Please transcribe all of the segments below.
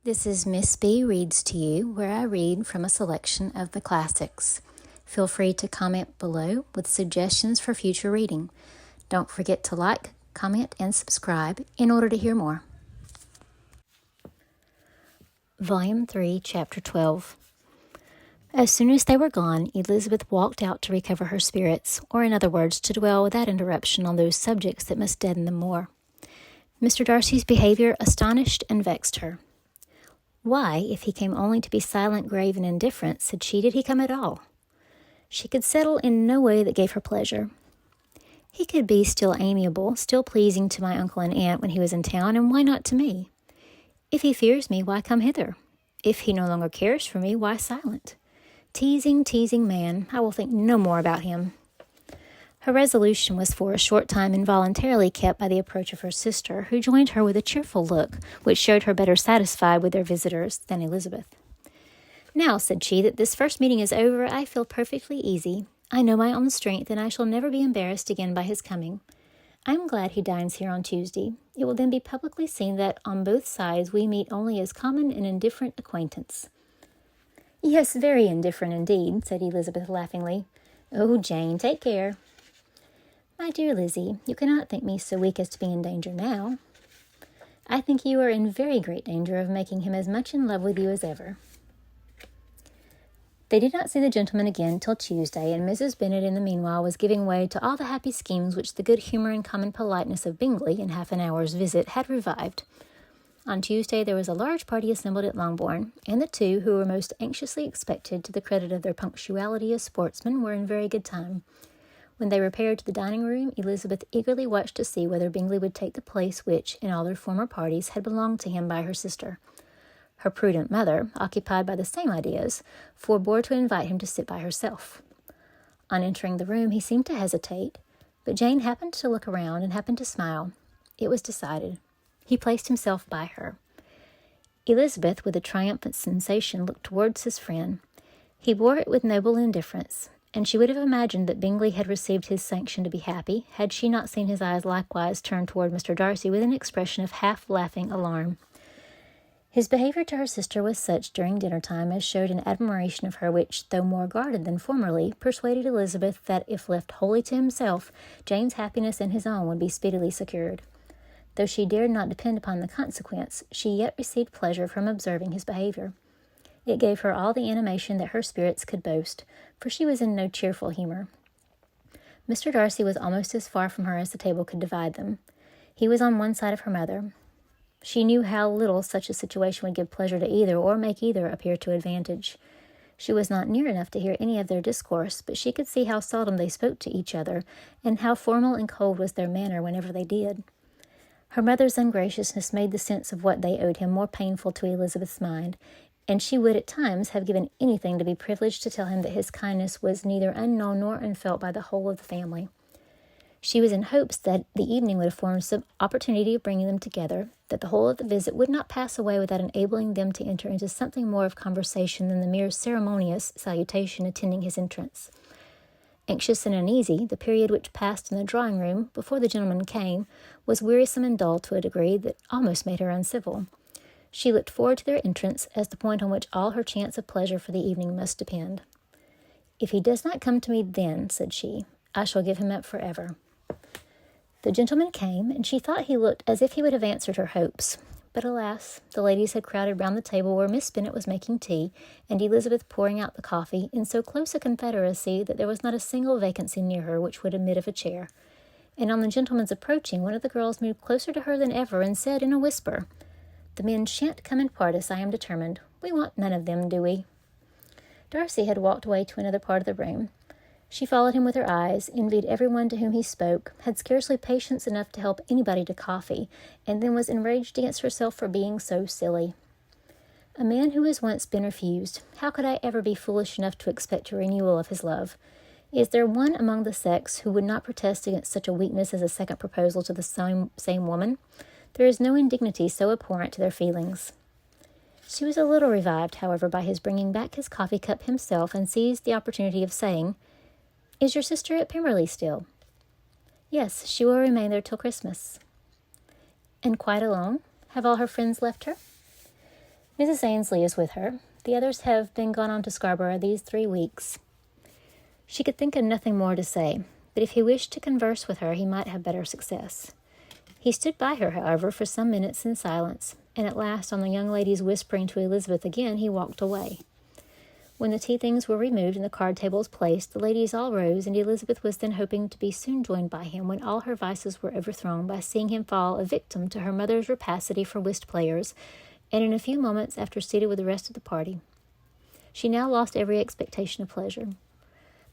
This is Miss B Reads to You, where I read from a selection of the classics. Feel free to comment below with suggestions for future reading. Don't forget to like, comment, and subscribe in order to hear more. Volume 3, Chapter 12. As soon as they were gone, Elizabeth walked out to recover her spirits, or in other words, to dwell without interruption on those subjects that must deaden them more. Mr. Darcy's behavior astonished and vexed her. Why, if he came only to be silent, grave, and indifferent, said she, did he come at all? She could settle in no way that gave her pleasure. He could be still amiable, still pleasing to my uncle and aunt when he was in town, and why not to me? If he fears me, why come hither? If he no longer cares for me, why silent? Teasing man, I will think no more about him. Her resolution was for a short time involuntarily kept by the approach of her sister, who joined her with a cheerful look, which showed her better satisfied with their visitors than Elizabeth. Now, said she, that this first meeting is over, I feel perfectly easy. I know my own strength, and I shall never be embarrassed again by his coming. I am glad he dines here on Tuesday. It will then be publicly seen that on both sides we meet only as common and indifferent acquaintance. Yes, very indifferent indeed, said Elizabeth laughingly. Oh, Jane, take care. My dear Lizzie, you cannot think me so weak as to be in danger now. I think you are in very great danger of making him as much in love with you as ever. They did not see the gentleman again till Tuesday, and Mrs. Bennet in the meanwhile was giving way to all the happy schemes which the good humour and common politeness of Bingley in half an hour's visit had revived. On Tuesday there was a large party assembled at Longbourn, and the two, who were most anxiously expected to the credit of their punctuality as sportsmen, were in very good time. When they repaired to the dining-room, Elizabeth eagerly watched to see whether Bingley would take the place which, in all their former parties, had belonged to him by her sister. Her prudent mother, occupied by the same ideas, forbore to invite him to sit by herself. On entering the room, he seemed to hesitate, but Jane happened to look around and happened to smile. It was decided. He placed himself by her. Elizabeth, with a triumphant sensation, looked towards his friend. He bore it with noble indifference, and she would have imagined that Bingley had received his sanction to be happy, had she not seen his eyes likewise turned toward Mr. Darcy with an expression of half-laughing alarm. His behaviour to her sister was such during dinner-time as showed an admiration of her which, though more guarded than formerly, persuaded Elizabeth that, if left wholly to himself, Jane's happiness and his own would be speedily secured. Though she dared not depend upon the consequence, she yet received pleasure from observing his behaviour. It gave her all the animation that her spirits could boast, for she was in no cheerful humour. Mr. Darcy was almost as far from her as the table could divide them. He was on one side of her mother. She knew how little such a situation would give pleasure to either, or make either appear to advantage. She was not near enough to hear any of their discourse, but she could see how seldom they spoke to each other, and how formal and cold was their manner whenever they did. Her mother's ungraciousness made the sense of what they owed him more painful to Elizabeth's mind, and she would at times have given anything to be privileged to tell him that his kindness was neither unknown nor unfelt by the whole of the family. She was in hopes that the evening would afford some opportunity of bringing them together, that the whole of the visit would not pass away without enabling them to enter into something more of conversation than the mere ceremonious salutation attending his entrance. Anxious and uneasy, the period which passed in the drawing-room before the gentleman came was wearisome and dull to a degree that almost made her uncivil. She looked forward to their entrance as the point on which all her chance of pleasure for the evening must depend. If he does not come to me then, said she, I shall give him up forever. The gentleman came, and she thought he looked as if he would have answered her hopes. But alas, the ladies had crowded round the table where Miss Bennet was making tea, and Elizabeth pouring out the coffee, in so close a confederacy that there was not a single vacancy near her which would admit of a chair. And on the gentleman's approaching, one of the girls moved closer to her than ever, and said in a whisper, The men shan't come and part us, I am determined. We want none of them, do we? Darcy had walked away to another part of the room. She followed him with her eyes, envied everyone to whom he spoke, had scarcely patience enough to help anybody to coffee, and then was enraged against herself for being so silly. A man who has once been refused, how could I ever be foolish enough to expect a renewal of his love? Is there one among the sex who would not protest against such a weakness as a second proposal to the same woman? There is no indignity so abhorrent to their feelings. She was a little revived, however, by his bringing back his coffee-cup himself, and seized the opportunity of saying, Is your sister at Pemberley still? Yes, she will remain there till Christmas. And quite alone? Have all her friends left her? Mrs. Ainsley is with her. The others have been gone on to Scarborough these 3 weeks." She could think of nothing more to say, but if he wished to converse with her, he might have better success. He stood by her, however, for some minutes in silence, and at last, on the young lady's whispering to Elizabeth again, he walked away. When the tea things were removed and the card tables placed, the ladies all rose, and Elizabeth was then hoping to be soon joined by him when all her vices were overthrown by seeing him fall a victim to her mother's rapacity for whist players, and in a few moments after seated with the rest of the party. She now lost every expectation of pleasure.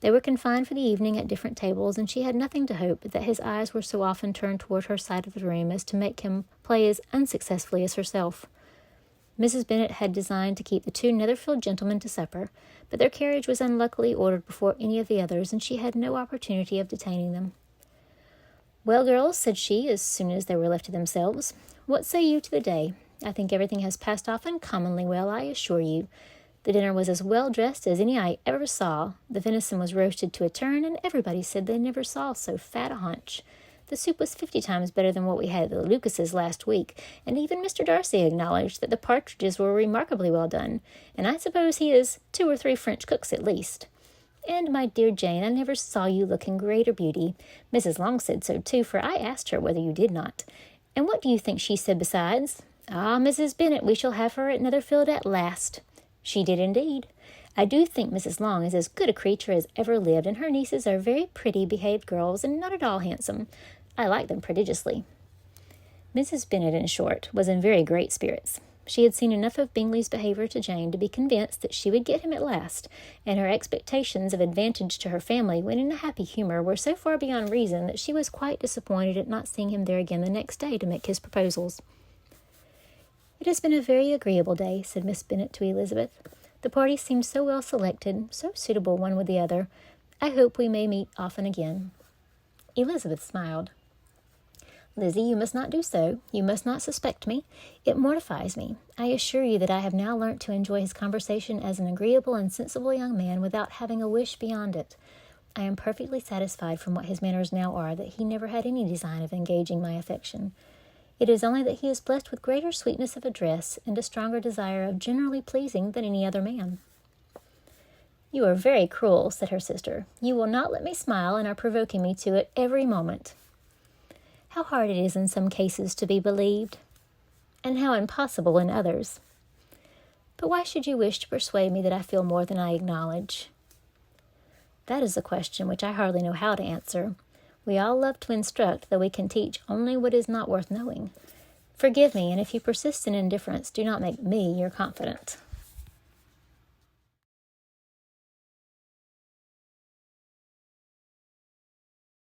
They were confined for the evening at different tables, and she had nothing to hope but that his eyes were so often turned toward her side of the room as to make him play as unsuccessfully as herself. Mrs. Bennet had designed to keep the 2 Netherfield gentlemen to supper, but their carriage was unluckily ordered before any of the others, and she had no opportunity of detaining them. "Well, girls," said she, as soon as they were left to themselves, "what say you to the day? I think everything has passed off uncommonly well, I assure you. The dinner was as well dressed as any I ever saw. The venison was roasted to a turn, and everybody said they never saw so fat a haunch. The soup was 50 times better than what we had at the Lucases last week, and even Mr. Darcy acknowledged that the partridges were remarkably well done, and I suppose he has 2 or 3 French cooks at least. And, my dear Jane, I never saw you look in greater beauty. Mrs. Long said so too, for I asked her whether you did not. And what do you think she said besides? 'Ah, Mrs. Bennet, we shall have her at Netherfield at last.' She did indeed. I do think Mrs. Long is as good a creature as ever lived, and her nieces are very pretty behaved girls, and not at all handsome. I like them prodigiously." Mrs. Bennet, in short, was in very great spirits. She had seen enough of Bingley's behaviour to Jane to be convinced that she would get him at last, and her expectations of advantage to her family when in a happy humour were so far beyond reason that she was quite disappointed at not seeing him there again the next day to make his proposals. "It has been a very agreeable day," said Miss Bennet to Elizabeth. "The party seemed so well selected, so suitable one with the other. I hope we may meet often again." Elizabeth smiled. "Lizzie, you must not do so. You must not suspect me. It mortifies me. I assure you that I have now learnt to enjoy his conversation as an agreeable and sensible young man without having a wish beyond it. I am perfectly satisfied from what his manners now are that he never had any design of engaging my affection. It is only that he is blessed with greater sweetness of address and a stronger desire of generally pleasing than any other man." "You are very cruel," said her sister. "You will not let me smile, and are provoking me to it every moment." "How hard it is in some cases to be believed, and how impossible in others. But why should you wish to persuade me that I feel more than I acknowledge?" "That is a question which I hardly know how to answer. We all love to instruct, though we can teach only what is not worth knowing. Forgive me, and if you persist in indifference, do not make me your confidant."